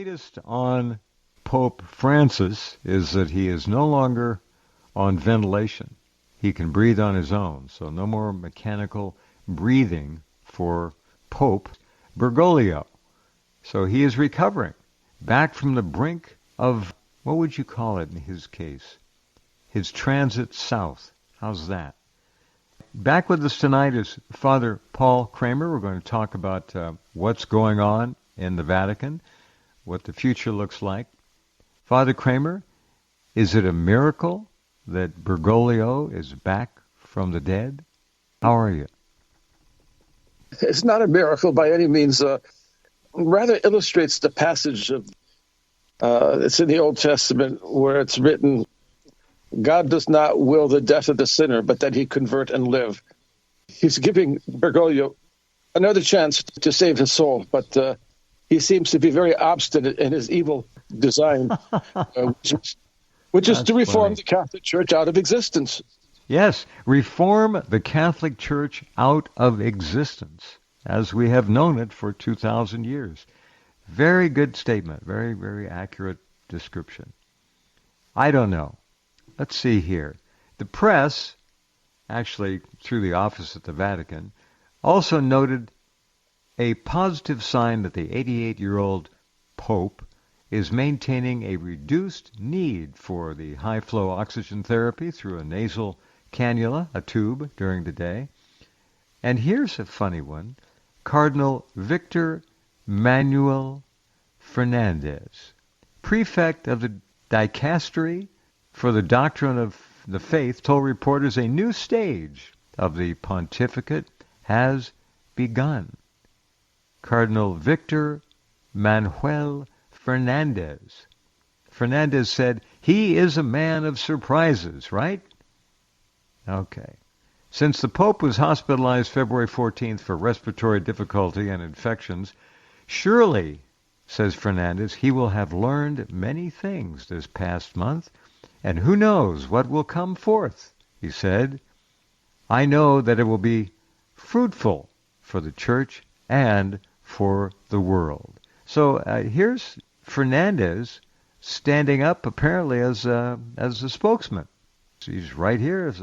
latest on Pope Francis is that he is no longer on ventilation. He can breathe on his own, so no more mechanical breathing for Pope Bergoglio. So he is recovering, back from the brink of, what would you call it in his case? His transit south. How's that? Back with us tonight is Father Paul Kramer. We're going to talk about what's going on in the Vatican, what the future looks like. Father Kramer, is it a miracle that Bergoglio is back from the dead? How are you? It's not a miracle by any means. Rather illustrates the passage of it's in the Old Testament where it's written, God does not will the death of the sinner, but that he convert and live. He's giving Bergoglio another chance to save his soul, but he seems to be very obstinate in his evil design, which is to reform the Catholic Church out of existence. Yes, reform the Catholic Church out of existence, as we have known it for 2,000 years. Very good statement. Very, very accurate description. I don't know. Let's see here. The press, actually through the office at the Vatican, also noted a positive sign that the 88-year-old Pope is maintaining a reduced need for the high-flow oxygen therapy through a nasal cannula, a tube, during the day. And here's a funny one. Cardinal Victor Manuel Fernandez, prefect of the dicastery for the doctrine of the faith, told reporters a new stage of the pontificate has begun. Cardinal Victor Manuel Fernandez. Fernandez said, he is a man of surprises, right? Okay. Since the Pope was hospitalized February 14th for respiratory difficulty and infections, surely, says Fernandez, he will have learned many things this past month, and who knows what will come forth, he said. I know that it will be fruitful for the Church and for the world. So here's Fernandez standing up apparently as a spokesman. He's right here as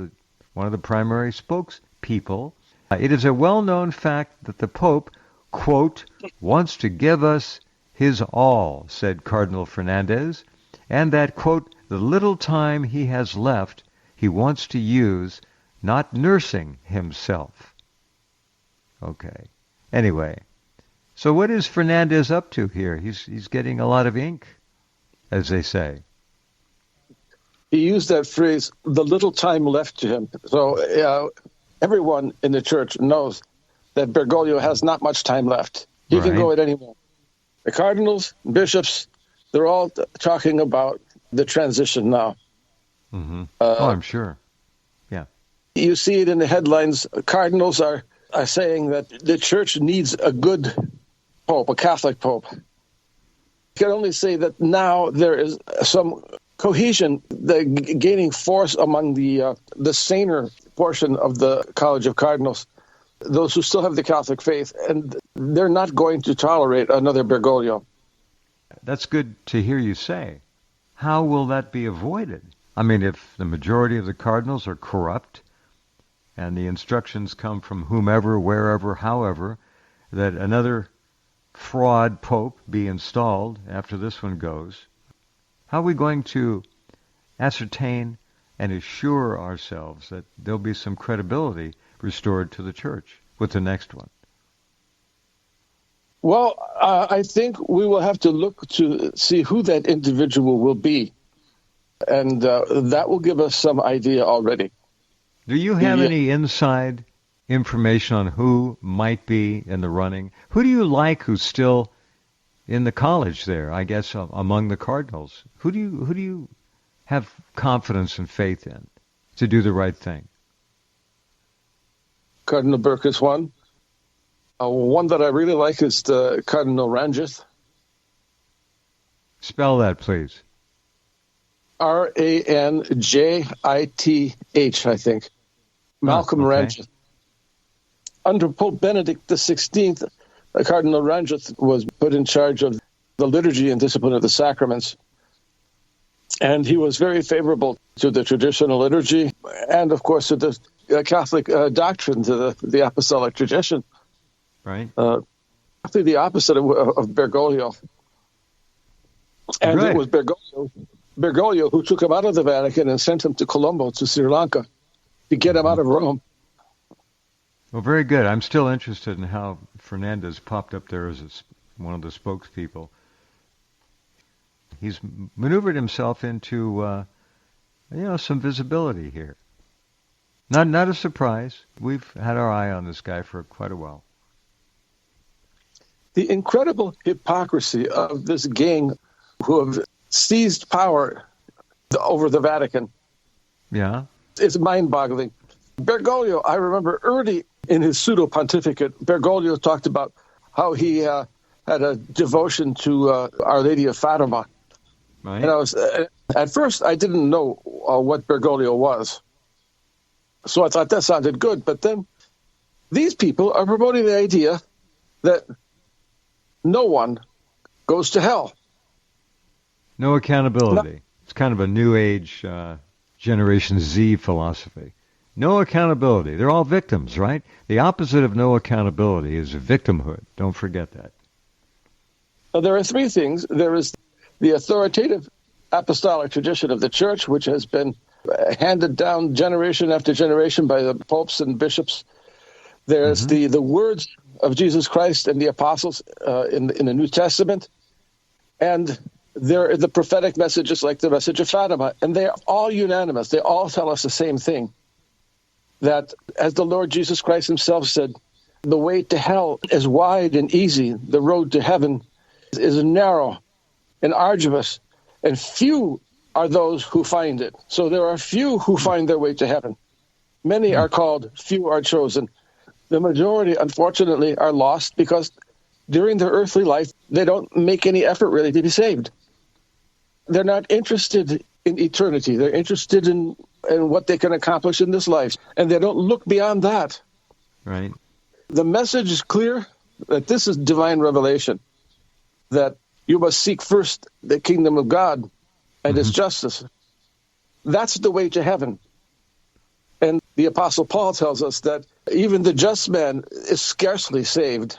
one of the primary spokespeople. It is a well-known fact that the Pope, quote, wants to give us his all, said Cardinal Fernandez, and that, quote, the little time he has left he wants to use not nursing himself. Okay. Anyway, so what is Fernandez up to here? He's getting a lot of ink, as they say. He used that phrase, the little time left to him. So everyone in the Church knows that Bergoglio has not much time left. He can go at any moment. The cardinals, bishops, they're all talking about the transition now. Mm-hmm. I'm sure. Yeah. You see it in the headlines. Cardinals are saying that the Church needs a good pope, a Catholic pope. You can only say that now there is some cohesion, gaining force among the saner portion of the College of Cardinals, those who still have the Catholic faith, and they're not going to tolerate another Bergoglio. That's good to hear you say. How will that be avoided? I mean, if the majority of the cardinals are corrupt, and the instructions come from whomever, wherever, however, that another fraud pope be installed after this one goes, how are we going to ascertain and assure ourselves that there'll be some credibility restored to the Church with the next one? Well, I think we will have to look to see who that individual will be, and that will give us some idea already. Do you have any inside information on who might be in the running? Who do you like who's still in the college there, I guess, among the cardinals? Who do you have confidence and faith in to do the right thing? Cardinal Burke is one. One that I really like is the Cardinal Ranjith. Spell that, please. Ranjith, I think. Malcolm Ranjith. Under Pope Benedict XVI, Cardinal Ranjith was put in charge of the liturgy and discipline of the sacraments. And he was very favorable to the traditional liturgy and, of course, to the Catholic doctrine, to the apostolic tradition. Right. Actually, the opposite of Bergoglio. And It was Bergoglio who took him out of the Vatican and sent him to Colombo, to Sri Lanka, to get him out of Rome. Well, very good. I'm still interested in how Fernandez popped up there as one of the spokespeople. He's maneuvered himself into, some visibility here. Not a surprise. We've had our eye on this guy for quite a while. The incredible hypocrisy of this gang who have seized power over the Vatican. Yeah. It's mind-boggling. Bergoglio, I remember early in his pseudo-pontificate, Bergoglio talked about how he had a devotion to Our Lady of Fatima. Right. And at first, I didn't know what Bergoglio was. So I thought that sounded good. But then these people are promoting the idea that no one goes to hell. No accountability. It's kind of a New Age Generation Z philosophy. No accountability. They're all victims, right? The opposite of no accountability is victimhood. Don't forget that. There are three things. There is the authoritative apostolic tradition of the Church, which has been handed down generation after generation by the popes and bishops. There's the words of Jesus Christ and the apostles in the New Testament. And there are the prophetic messages like the message of Fatima. And they're all unanimous. They all tell us the same thing. That, as the Lord Jesus Christ himself said, the way to hell is wide and easy. The road to heaven is narrow and arduous, and few are those who find it. So there are few who find their way to heaven. Many are called, few are chosen. The majority, unfortunately, are lost because during their earthly life, they don't make any effort really to be saved. They're not interested in eternity. They're interested in what they can accomplish in this life, and they don't look beyond that. Right. The message is clear that this is divine revelation, that you must seek first the kingdom of God and his justice. That's the way to heaven. And the Apostle Paul tells us that even the just man is scarcely saved.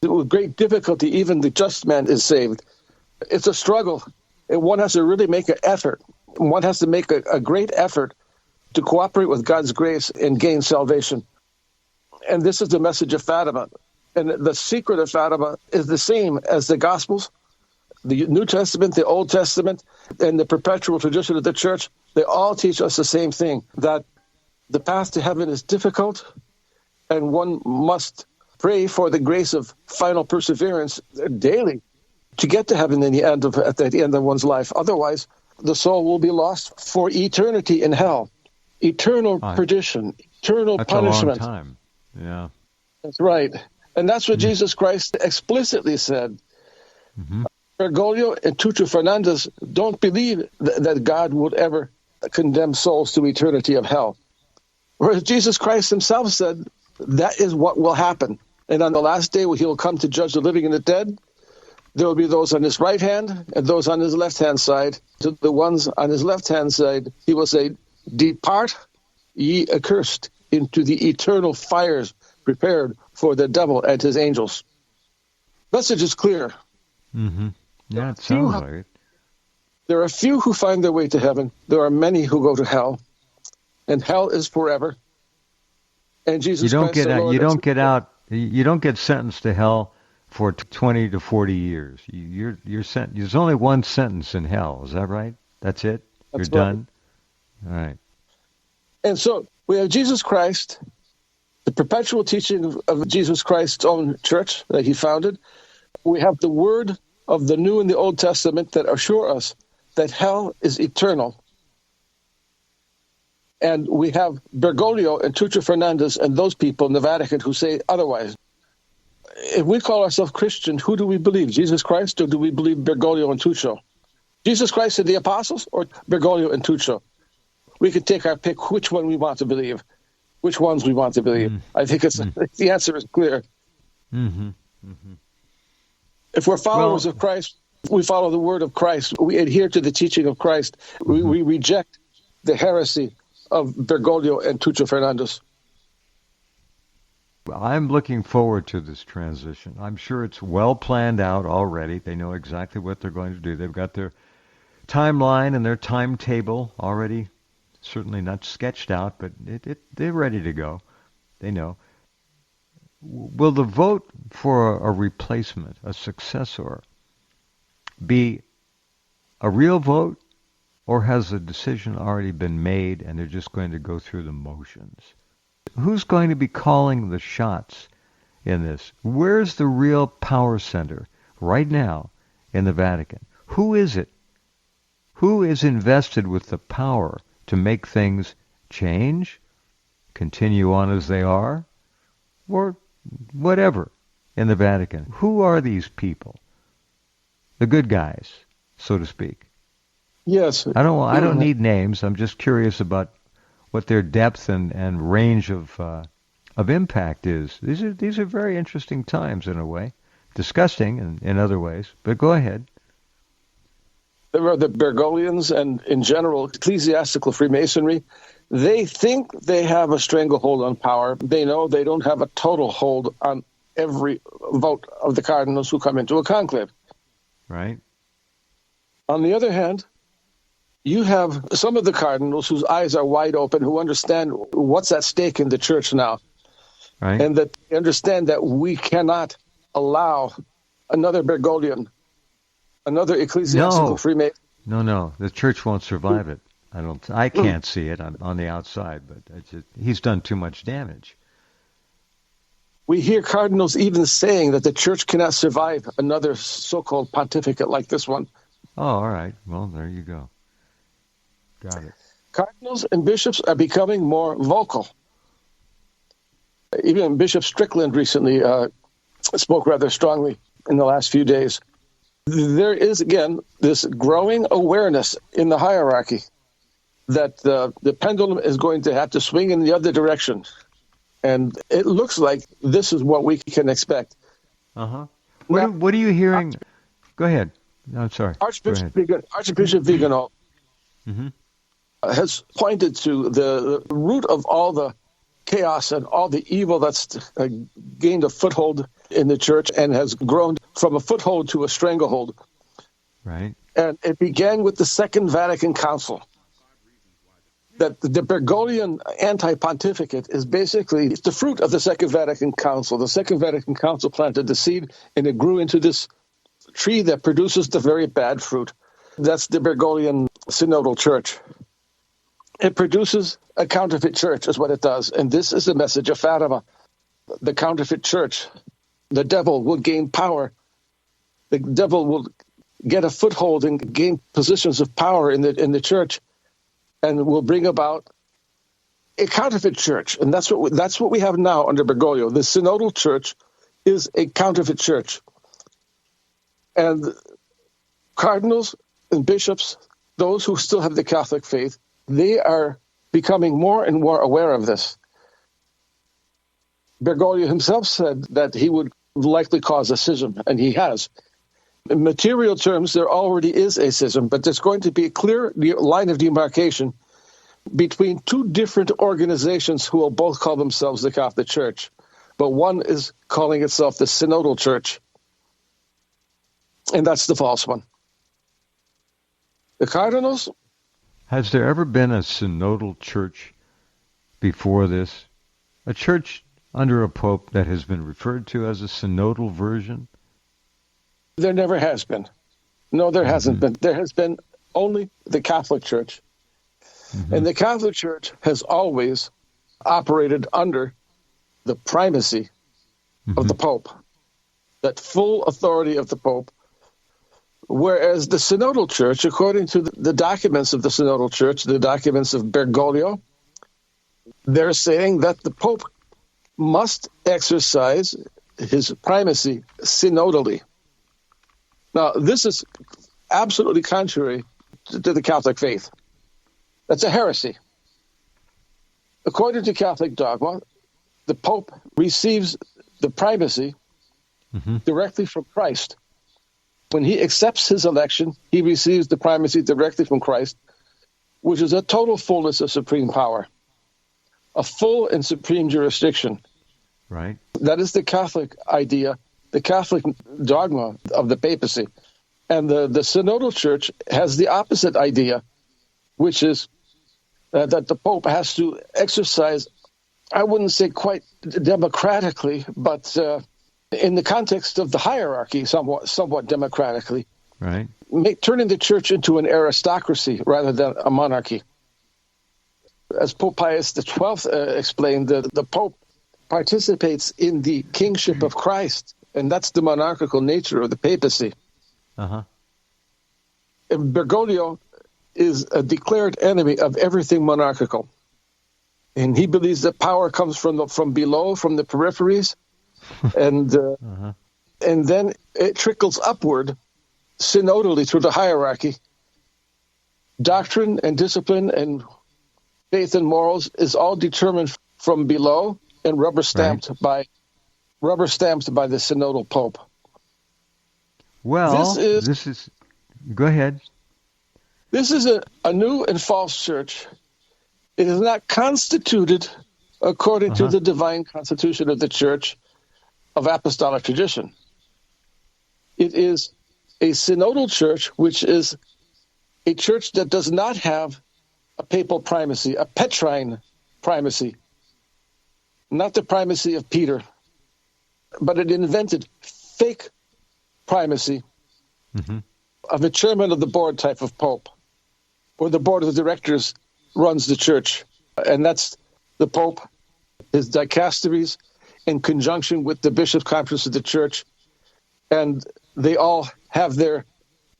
With great difficulty, even the just man is saved. It's a struggle, and one has to really make an effort. One has to make a great effort to cooperate with God's grace and gain salvation. And this is the message of Fatima. And the secret of Fatima is the same as the Gospels, the New Testament, the Old Testament, and the perpetual tradition of the Church. They all teach us the same thing, that the path to heaven is difficult, and one must pray for the grace of final perseverance daily to get to heaven at the end of one's life. Otherwise, the soul will be lost for eternity in hell, eternal perdition, eternal punishment. That's a long time. Yeah. That's right. And that's what Jesus Christ explicitly said. Bergoglio and Tutu Fernandez don't believe that God would ever condemn souls to eternity of hell. Whereas Jesus Christ himself said that is what will happen. And on the last day, when he will come to judge the living and the dead, there will be those on his right hand and those on his left-hand side. To the ones on his left-hand side, he will say, "Depart, ye accursed, into the eternal fires prepared for the devil and his angels." Message is clear. Yeah, it sounds like it. There are few who find their way to heaven. There are many who go to hell, and hell is forever. And Jesus Christ, you don't get sentenced to hell for 20 to 40 years. You're sent. There's only one sentence in hell. Is that right? That's it. You're done. All right. And so we have Jesus Christ, the perpetual teaching of Jesus Christ's own church that he founded. We have the word of the New and the Old Testament that assure us that hell is eternal. And we have Bergoglio and Tutu Fernandez and those people in the Vatican who say otherwise. If we call ourselves Christian, who do we believe? Jesus Christ, or do we believe Bergoglio and Tutu? Jesus Christ and the apostles, or Bergoglio and Tutu? We can take our pick which one we want to believe, which ones we want to believe. I think the answer is clear. If we're followers of Christ, we follow the word of Christ. We adhere to the teaching of Christ. We reject the heresy of Bergoglio and Tuccio Fernandez. I'm looking forward to this transition. I'm sure it's well planned out already. They know exactly what they're going to do. They've got their timeline and their timetable already, certainly not sketched out, but they're ready to go. They know. Will the vote for a replacement, a successor, be a real vote, or has the decision already been made and they're just going to go through the motions? Who's going to be calling the shots in this? Where's the real power center right now in the Vatican? Who is it? Who is invested with the power to make things change, continue on as they are, or whatever in the Vatican? Who are these people? The good guys, so to speak. Yes. I don't need names. I'm just curious about what their depth and range of impact is. These are very interesting times in a way, disgusting in other ways. But go ahead. There are the Bergoglians and, in general, ecclesiastical Freemasonry. They think they have a stranglehold on power. They know they don't have a total hold on every vote of the cardinals who come into a conclave. Right. On the other hand, you have some of the cardinals whose eyes are wide open, who understand what's at stake in the church now. Right. And that they understand that we cannot allow another Bergoglian, another ecclesiastical Freemason. No. The church won't survive it. I can't see it. I'm on the outside, but he's done too much damage. We hear cardinals even saying that the church cannot survive another so-called pontificate like this one. Oh, all right. Well, there you go. Got it. Cardinals and bishops are becoming more vocal. Even Bishop Strickland recently spoke rather strongly in the last few days. There is, again, this growing awareness in the hierarchy that the pendulum is going to have to swing in the other direction. And it looks like this is what we can expect. Uh-huh. What are you hearing? Go ahead. No, I'm sorry. Archbishop Vigano has pointed to the root of all the chaos and all the evil that's gained a foothold in the church and has grown from a foothold to a stranglehold. Right. And it began with the Second Vatican Council. That the Bergoglian anti-pontificate is basically the fruit of the Second Vatican Council. The Second Vatican Council planted the seed, and it grew into this tree that produces the very bad fruit. That's the Bergoglian Synodal Church. It produces a counterfeit church, is what it does. And this is the message of Fatima. The counterfeit church. The devil will gain power. The devil will get a foothold and gain positions of power in the church, and will bring about a counterfeit church. And that's what we have now under Bergoglio. The Synodal Church is a counterfeit church. And cardinals and bishops, those who still have the Catholic faith, they are becoming more and more aware of this. Bergoglio himself said that he would likely cause a schism, and he has. In material terms, there already is a schism, but there's going to be a clear line of demarcation between two different organizations who will both call themselves the Catholic Church. But one is calling itself the Synodal Church, and that's the false one. The cardinals... Has there ever been a synodal church before this? A church under a pope that has been referred to as a synodal version? There never has been. No, there hasn't been. There has been only the Catholic Church. And the Catholic Church has always operated under the primacy of the Pope, that full authority of the Pope. Whereas the Synodal Church, according to the documents of the Synodal Church, the documents of Bergoglio, they're saying that the Pope must exercise his primacy synodally. Now, this is absolutely contrary to the Catholic faith. That's a heresy. According to Catholic dogma, the Pope receives the primacy directly from Christ. When he accepts his election, he receives the primacy directly from Christ, which is a total fullness of supreme power, a full and supreme jurisdiction. Right. That is the Catholic idea, the Catholic dogma of the papacy. And the Synodal Church has the opposite idea, which is that the Pope has to exercise, I wouldn't say quite democratically, but in the context of the hierarchy, somewhat democratically, right, turning the Church into an aristocracy rather than a monarchy. As Pope Pius XII explained, the Pope participates in the kingship of Christ, and that's the monarchical nature of the papacy. Uh-huh. And Bergoglio is a declared enemy of everything monarchical. And he believes that power comes from below, from the peripheries, and and then it trickles upward synodally through the hierarchy. Doctrine and discipline and faith and morals is all determined from below and rubber stamped by the synodal pope. Well, this is go ahead. This is a new and false church. It is not constituted according to the divine constitution of the Church of apostolic tradition. It is a synodal church, which is a church that does not have a papal primacy, a Petrine primacy, not the primacy of Peter, but it invented fake primacy of a chairman of the board type of pope, or the board of the directors runs the church, and that's the Pope, his dicasteries, in conjunction with the Bishop Conference of the Church, and they all have their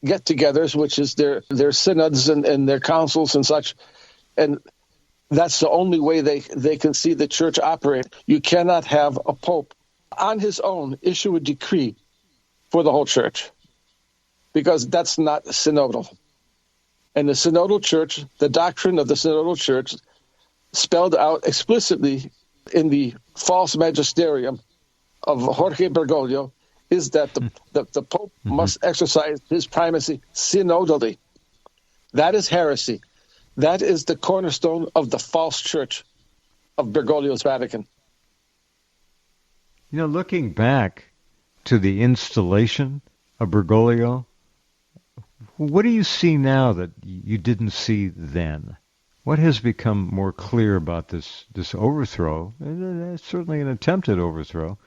get-togethers, which is their synods and their councils and such, and that's the only way they can see the church operate. You cannot have a pope on his own issue a decree for the whole church, because that's not synodal. And the synodal church, the doctrine of the synodal church, spelled out explicitly in the false magisterium of Jorge Bergoglio, is that the Pope must exercise his primacy synodally. That is heresy. That is the cornerstone of the false church of Bergoglio's Vatican. You know, looking back to the installation of Bergoglio, what do you see now that you didn't see then? What has become more clear about this overthrow, certainly an attempted overthrow,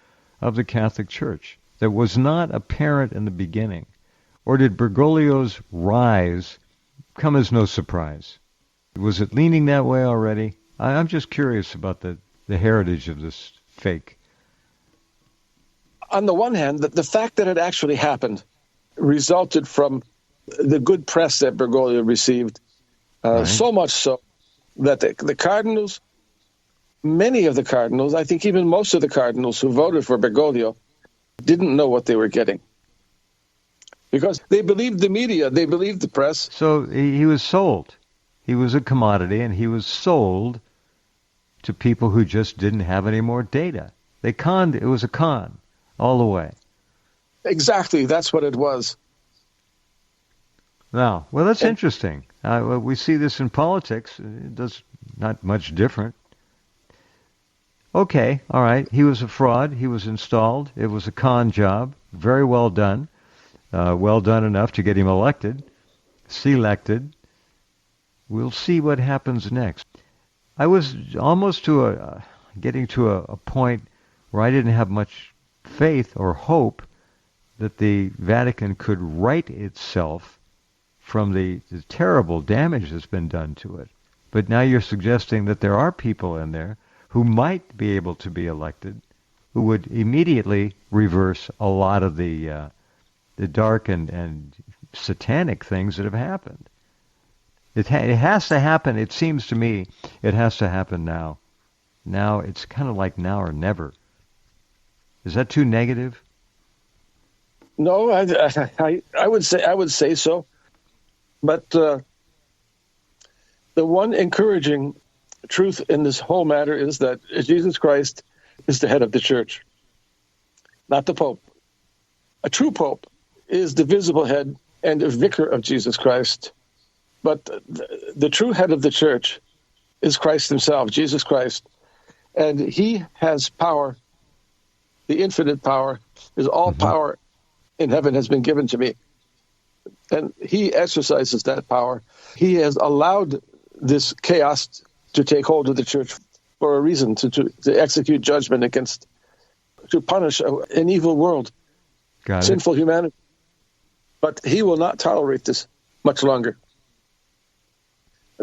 of the Catholic Church that was not apparent in the beginning? Or did Bergoglio's rise come as no surprise? Was it leaning that way already? I'm just curious about the heritage of this fake. On the one hand, the fact that it actually happened resulted from the good press that Bergoglio received, so much so that the cardinals, many of the cardinals, I think even most of the cardinals who voted for Bergoglio, didn't know what they were getting. Because they believed the media, they believed the press. So he was sold. He was a commodity, and he was sold to people who just didn't have any more data. It was a con all the way. Exactly, that's what it was. Now, well, that's interesting. We see this in politics. It does not much different. Okay, all right. He was a fraud. He was installed. It was a con job. Very well done. Well done enough to get him elected, selected. We'll see what happens next. I was almost getting to a point where I didn't have much faith or hope that the Vatican could right itself from the terrible damage that's been done to it. But now you're suggesting that there are people in there who might be able to be elected, who would immediately reverse a lot of the dark and satanic things that have happened. It has to happen. It seems to me it has to happen now. Now it's kind of like now or never. Is that too negative? No, I would say so. But the one encouraging truth in this whole matter is that Jesus Christ is the head of the church, not the Pope. A true Pope is the visible head and the vicar of Jesus Christ. But the true head of the church is Christ himself, Jesus Christ. And he has power, the infinite power, is all power in heaven has been given to me. And he exercises that power. He has allowed this chaos to take hold of the church for a reason, to execute judgment against, to punish an evil world, sinful humanity. But he will not tolerate this much longer.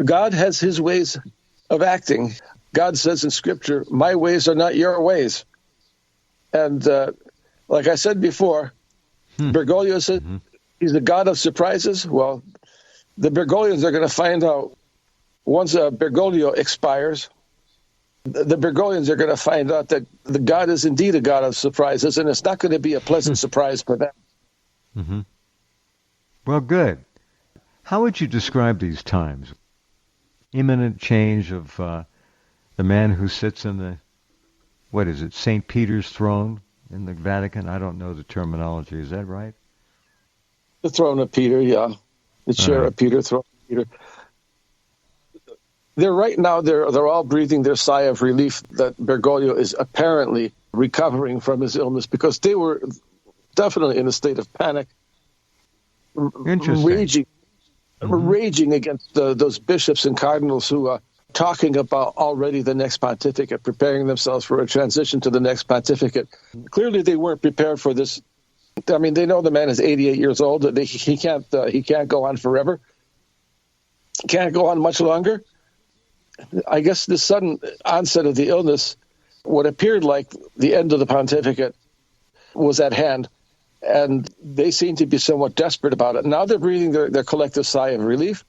God has his ways of acting. God says in Scripture, my ways are not your ways. And like I said before, Bergoglio said he's the God of surprises. Well, the Bergoglians are going to find out once Bergoglio expires, the Bergoglians are going to find out that the God is indeed a God of surprises, and it's not going to be a pleasant surprise for them. Well, good. How would you describe these times? Imminent change of the man who sits in the, what is it, St. Peter's throne in the Vatican? I don't know the terminology. Is that right? The throne of Peter, yeah. The chair of Peter, throne of Peter. They're all breathing their sigh of relief that Bergoglio is apparently recovering from his illness, because they were definitely in a state of panic, raging against those bishops and cardinals who are talking about already the next pontificate, preparing themselves for a transition to the next pontificate. Clearly, they weren't prepared for this. I mean, they know the man is 88 years old. He can't go on forever. Can't go on much longer. I guess the sudden onset of the illness, what appeared like the end of the pontificate, was at hand, and they seem to be somewhat desperate about it. Now they're breathing their collective sigh of relief,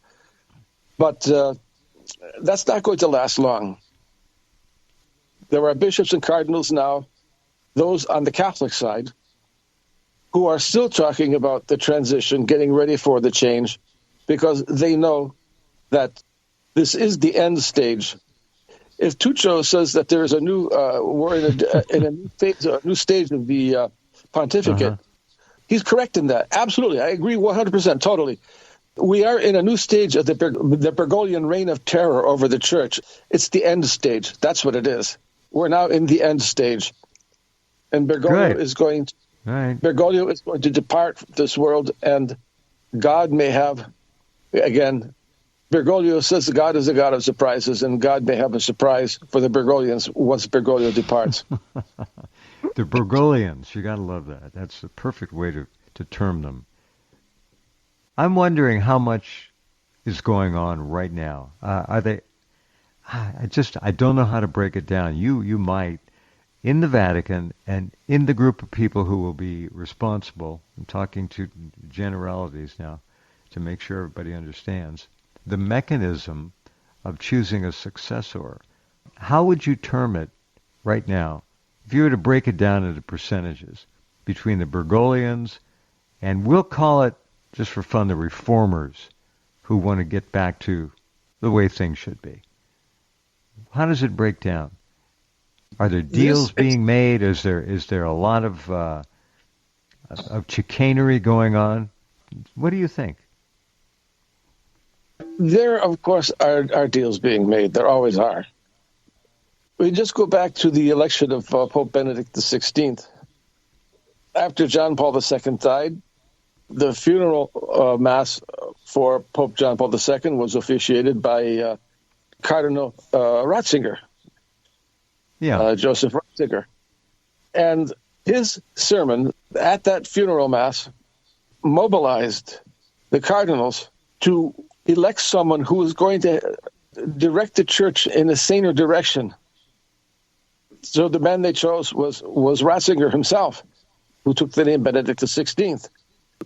but that's not going to last long. There are bishops and cardinals now, those on the Catholic side, who are still talking about the transition, getting ready for the change, because they know that this is the end stage. If Tuccio says that there is a new, we're in a new stage of the pontificate, he's correct in that. Absolutely, I agree 100%, totally. We are in a new stage of the Bergoglian reign of terror over the church. It's the end stage. That's what it is. We're now in the end stage, and Bergoglio is going. Bergoglio is going to depart this world, and God may have again. Bergoglio says God is a God of surprises, and God may have a surprise for the Bergoglians once Bergoglio departs. The Bergoglians, you got to love that. That's the perfect way to term them. I'm wondering how much is going on right now. Are they? I don't know how to break it down. You might, in the Vatican and in the group of people who will be responsible. I'm talking to generalities now to make sure everybody understands the mechanism of choosing a successor. How would you term it right now if you were to break it down into percentages between the Bergoglians and, we'll call it, just for fun, the reformers who want to get back to the way things should be? How does it break down? Are there deals being made? Is there a lot of chicanery going on? What do you think? There, of course, are deals being made. There always are. We just go back to the election of Pope Benedict XVI. After John Paul II died, the funeral mass for Pope John Paul II was officiated by Cardinal Ratzinger, Joseph Ratzinger. And his sermon at that funeral mass mobilized the cardinals to elect someone who was going to direct the church in a saner direction. So the man they chose was Ratzinger himself, who took the name Benedict XVI.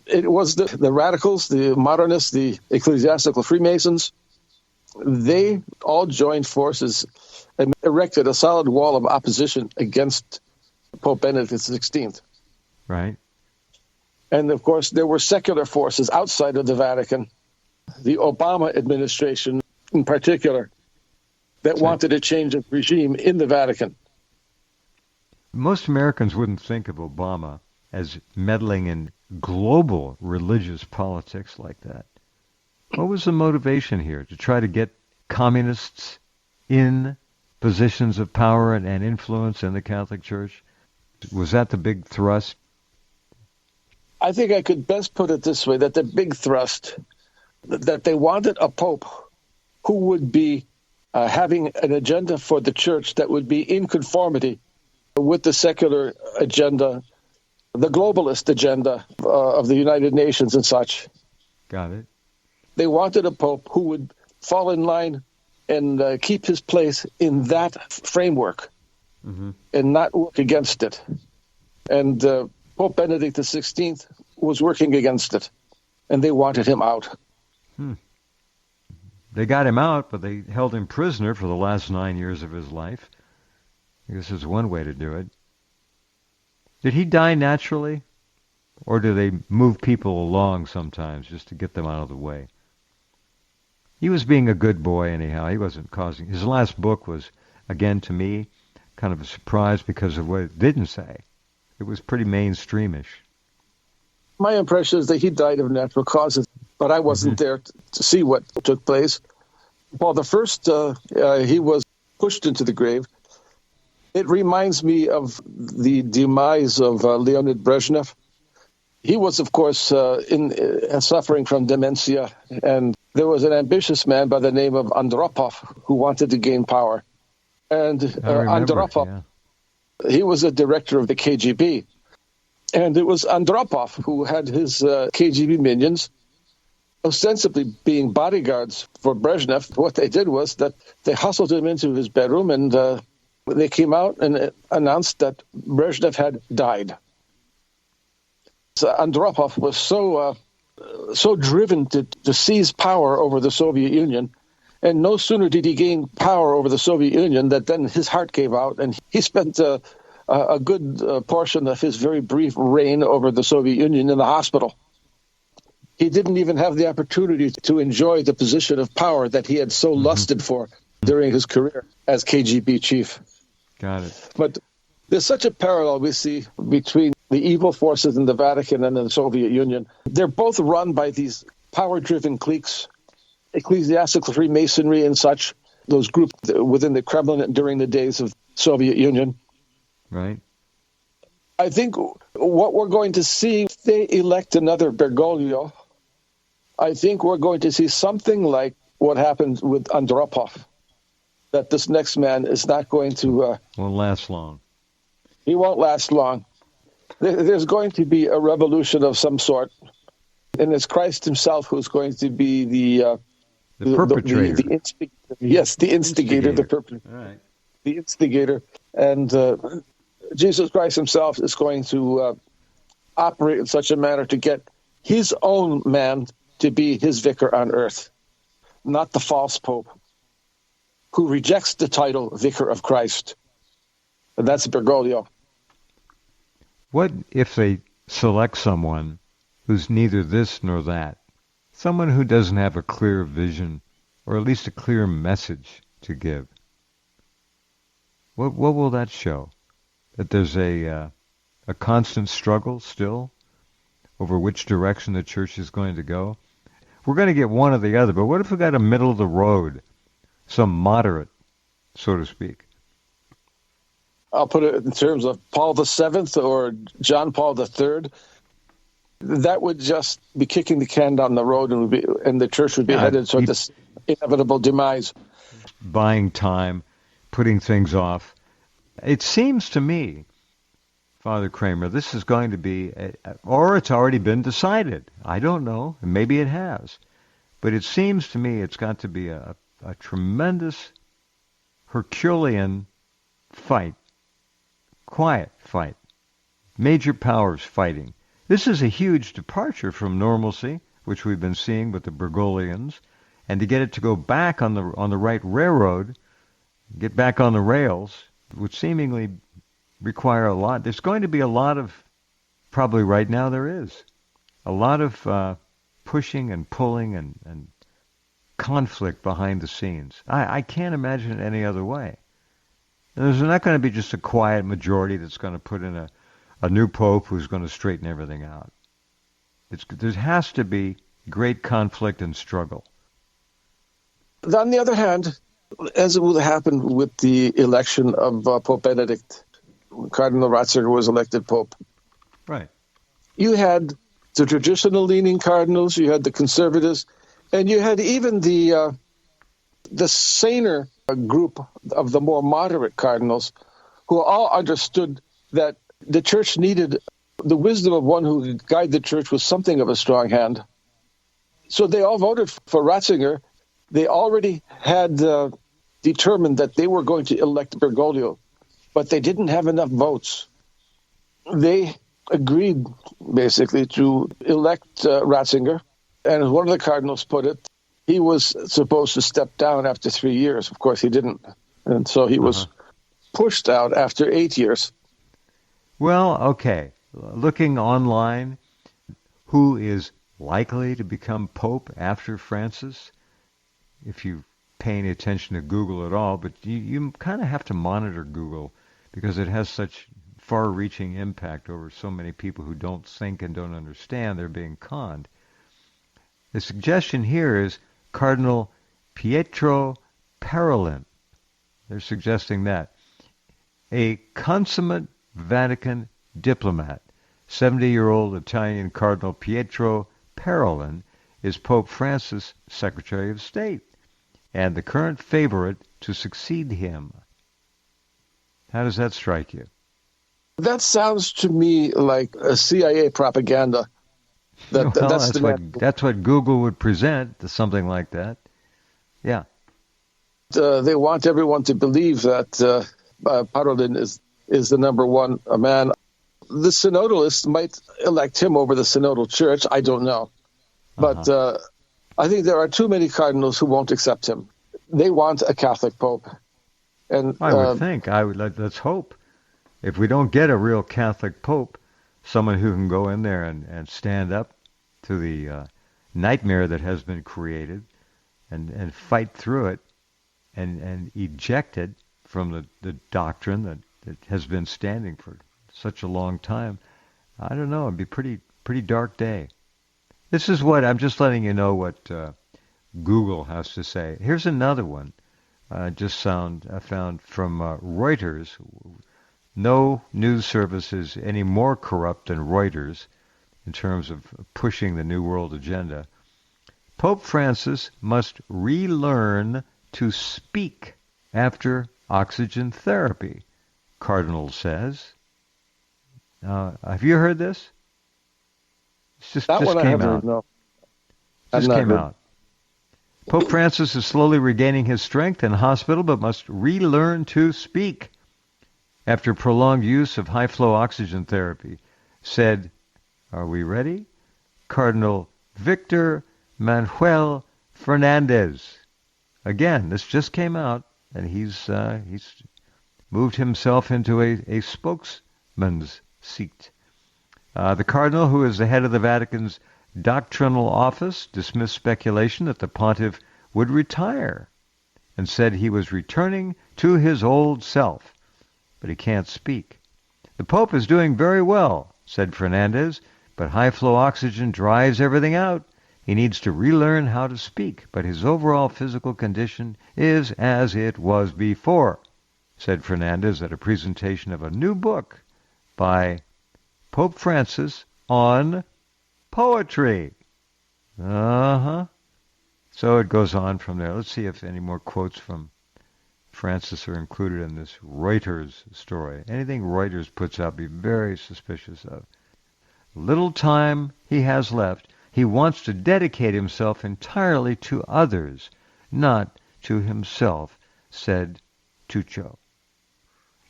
It was the radicals, the modernists, the ecclesiastical Freemasons. They all joined forces and erected a solid wall of opposition against Pope Benedict XVI. Right. And, of course, there were secular forces outside of the Vatican, the Obama administration in particular, that wanted a change of regime in the Vatican. Most Americans wouldn't think of Obama as meddling in global religious politics like that. What was the motivation here? To try to get communists in positions of power and influence in the Catholic Church? Was that the big thrust? I think I could best put it this way, that the big thrust, that they wanted a pope who would be having an agenda for the church that would be in conformity with the secular agenda, the globalist agenda of the United Nations and such. Got it. They wanted a pope who would fall in line and keep his place in that framework and not work against it. And Pope Benedict XVI was working against it, and they wanted him out. They got him out, but they held him prisoner for the last 9 years of his life. I guess is one way to do it. Did he die naturally? Or do they move people along sometimes just to get them out of the way? He was being a good boy anyhow. He wasn't causing... His last book was, again to me, kind of a surprise because of what it didn't say. It was pretty mainstreamish. My impression is that he died of natural causes, but I wasn't there to see what took place. Paul I, he was pushed into the grave. It reminds me of the demise of Leonid Brezhnev. He was, of course, suffering from dementia, and there was an ambitious man by the name of Andropov who wanted to gain power. And Andropov, he was a director of the KGB. And it was Andropov who had his KGB minions ostensibly being bodyguards for Brezhnev. What they did was that they hustled him into his bedroom, and they came out and announced that Brezhnev had died. So Andropov was so driven to seize power over the Soviet Union, and no sooner did he gain power over the Soviet Union that then his heart gave out, and he spent a good portion of his very brief reign over the Soviet Union in the hospital. He didn't even have the opportunity to enjoy the position of power that he had so lusted for during his career as KGB chief. Got it. But there's such a parallel we see between the evil forces in the Vatican and in the Soviet Union. They're both run by these power-driven cliques, ecclesiastical Freemasonry and such, those groups within the Kremlin during the days of Soviet Union. Right. I think what we're going to see, if they elect another Bergoglio, I think we're going to see something like what happened with Andropov, that this next man is not going to... won't last long. He won't last long. There's going to be a revolution of some sort, and it's Christ himself who's going to be the perpetrator. The instigator. Yes, the instigator, the perpetrator. All right. The instigator. And Jesus Christ himself is going to operate in such a manner to get his own man to be his vicar on earth, not the false pope who rejects the title Vicar of Christ. And that's Bergoglio. What if they select someone who's neither this nor that? Someone who doesn't have a clear vision, or at least a clear message to give. What will that show? That there's a constant struggle still over which direction the church is going to go? We're going to get one or the other, but what if we got a middle of the road, some moderate, so to speak? I'll put it in terms of Paul VII or John Paul III. That would just be kicking the can down the road, and the church would be headed toward this inevitable demise. Buying time, putting things off. It seems to me, Father Kramer, this is going to be, or it's already been decided. I don't know. Maybe it has. But it seems to me it's got to be a tremendous Herculean fight. Quiet fight. Major powers fighting. This is a huge departure from normalcy, which we've been seeing with the Bergoglians, and to get it to go back on the right railroad, get back on the rails, would seemingly require a lot. There's going to be a lot of, probably right now there is, a lot of pushing and pulling and conflict behind the scenes. I can't imagine it any other way. There's not going to be just a quiet majority that's going to put in a new pope who's going to straighten everything out. There has to be great conflict and struggle. On the other hand, as it would happen with the election of Pope Benedict, Cardinal Ratzinger was elected Pope. Right. You had the traditional-leaning cardinals, you had the conservatives, and you had even the saner group of the more moderate cardinals who all understood that the church needed the wisdom of one who could guide the church with something of a strong hand. So they all voted for Ratzinger. They already had determined that they were going to elect Bergoglio, but they didn't have enough votes. They agreed, basically, to elect Ratzinger. And as one of the cardinals put it, he was supposed to step down after 3 years. Of course, he didn't. And so he was pushed out after 8 years. Well, okay. Looking online, who is likely to become Pope after Francis? If you pay any attention to Google at all, but you kind of have to monitor Google because it has such far-reaching impact over so many people who don't think and don't understand they're being conned. The suggestion here is Cardinal Pietro Parolin. They're suggesting that. A consummate Vatican diplomat, 70-year-old Italian Cardinal Pietro Parolin is Pope Francis' Secretary of State and the current favorite to succeed him. How does that strike you? That sounds to me like a CIA propaganda. That's what Google would present, something like that. Yeah. They want everyone to believe that Parolin is the number one man. The synodalists might elect him over the synodal church. I don't know. But I think there are too many cardinals who won't accept him. They want a Catholic pope. And I would think. Let's hope. If we don't get a real Catholic pope, someone who can go in there and stand up to the nightmare that has been created and fight through it and eject it from the doctrine that has been standing for such a long time, I don't know. It'd be pretty dark day. This is what I'm just letting you know what Google has to say. Here's another one. I found from Reuters. No news service is any more corrupt than Reuters in terms of pushing the New World agenda. Pope Francis must relearn to speak after oxygen therapy, Cardinal says. Have you heard this? Just came out. No. Just came out. Pope Francis is slowly regaining his strength in hospital, but must relearn to speak after prolonged use of high-flow oxygen therapy, said, are we ready? Cardinal Victor Manuel Fernandez. Again, this just came out, and he's moved himself into a spokesman's seat. The cardinal, who is the head of the Vatican's doctrinal office, dismissed speculation that the pontiff would retire and said he was returning to his old self, but he can't speak. The Pope is doing very well, said Fernandez, but high-flow oxygen dries everything out. He needs to relearn how to speak, but his overall physical condition is as it was before, said Fernandez at a presentation of a new book by Pope Francis on poetry. So it goes on from there. Let's see if any more quotes from Francis are included in this Reuters story. Anything Reuters puts out, be very suspicious of. Little time he has left. He wants to dedicate himself entirely to others, not to himself, said Tuccio.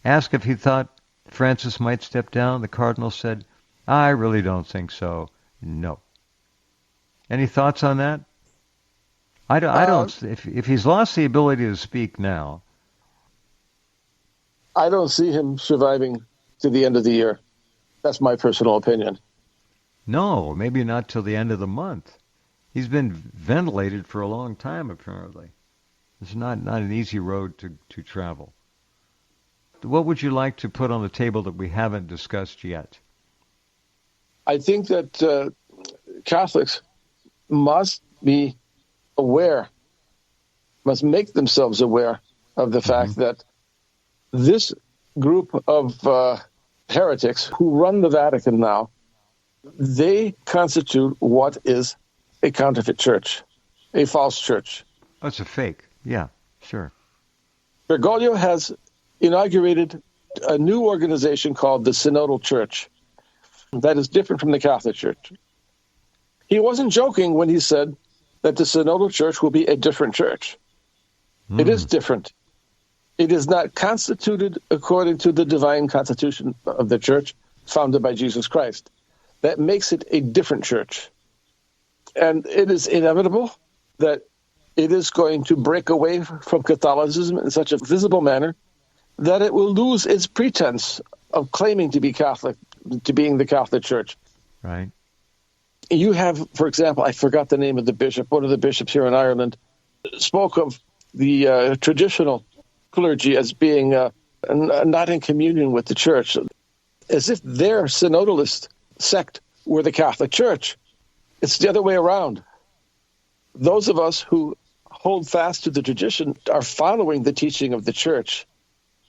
Asked if he thought Francis might step down, the cardinal said, I really don't think so. No. Any thoughts on that? I don't. If he's lost the ability to speak now, I don't see him surviving to the end of the year. That's my personal opinion. No, maybe not till the end of the month. He's been ventilated for a long time, apparently. It's not an easy road to travel. What would you like to put on the table that we haven't discussed yet? I think that Catholics must be aware, must make themselves aware of the fact that this group of heretics who run the Vatican now, they constitute what is a counterfeit church, a false church. That's a fake. Yeah, sure. Bergoglio has inaugurated a new organization called the Synodal Church that is different from the Catholic Church. He wasn't joking when he said that the Synodal Church will be a different church. It is different. It is not constituted according to the divine constitution of the church founded by Jesus Christ. That makes it a different church. And it is inevitable that it is going to break away from Catholicism in such a visible manner that it will lose its pretense of claiming to be Catholic, to being the Catholic Church. Right. You have, for example, I forgot the name of the bishop, one of the bishops here in Ireland, spoke of the traditional clergy as being not in communion with the church, as if their synodalist sect were the Catholic Church. It's the other way around. Those of us who hold fast to the tradition are following the teaching of the church.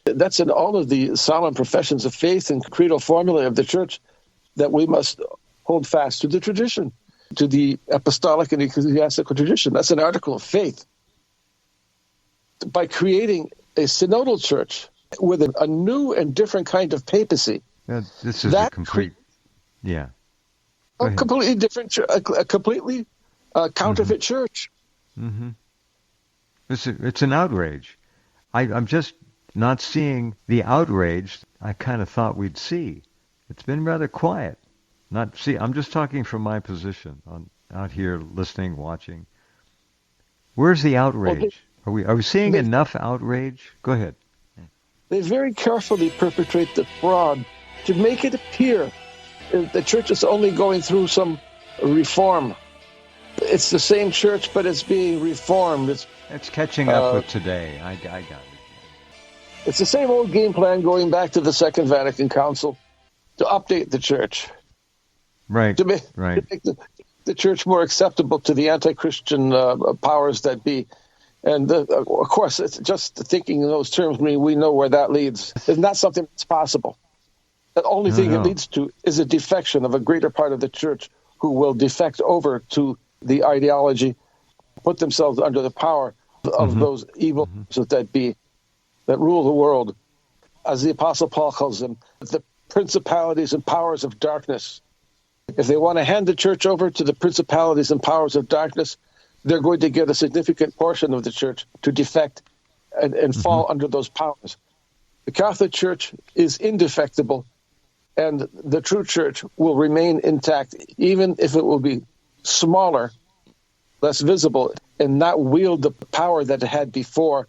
That's in all of the solemn professions of faith and creedal formulae of the church, that we must hold fast to the tradition, to the apostolic and ecclesiastical tradition. That's an article of faith. By creating a synodal church with a new and different kind of papacy, this is a complete, completely different, a completely counterfeit church. It's an outrage. I'm just not seeing the outrage I kind of thought we'd see. It's been rather quiet. I'm just talking from my position out here, listening, watching. Where's the outrage? Are we seeing enough outrage? Go ahead. They very carefully perpetrate the fraud to make it appear the church is only going through some reform. It's the same church, but it's being reformed. It's catching up with today. I got it. It's the same old game plan going back to the Second Vatican Council to update the church. Right. To make the church more acceptable to the anti-Christian powers that be. And of course, it's just thinking in those terms, we know where that leads. It's not something that's possible. The only thing it leads to is a defection of a greater part of the church who will defect over to the ideology, put themselves under the power of those evil that rule the world. As the Apostle Paul calls them, the principalities and powers of darkness. If they want to hand the church over to the principalities and powers of darkness, they're going to get a significant portion of the church to defect and fall under those powers. The Catholic Church is indefectible, and the true church will remain intact, even if it will be smaller, less visible, and not wield the power that it had before.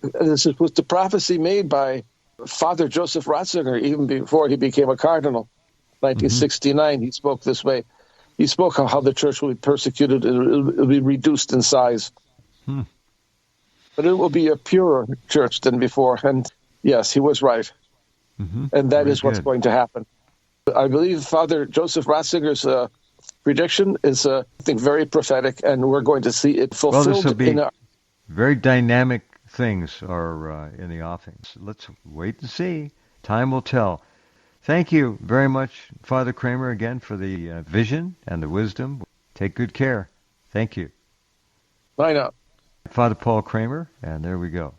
This was the prophecy made by Father Joseph Ratzinger, even before he became a cardinal. 1969, he spoke this way. He spoke of how the church will be persecuted and it will be reduced in size. But it will be a purer church than before. And yes, he was right. And that is what's going to happen. I believe Father Joseph Ratzinger's prediction is, I think, very prophetic, and we're going to see it fulfilled. Well, this will be very dynamic things are in the offings. Let's wait and see. Time will tell. Thank you very much, Father Kramer, again, for the vision and the wisdom. Take good care. Thank you. Bye now. Father Paul Kramer, and there we go.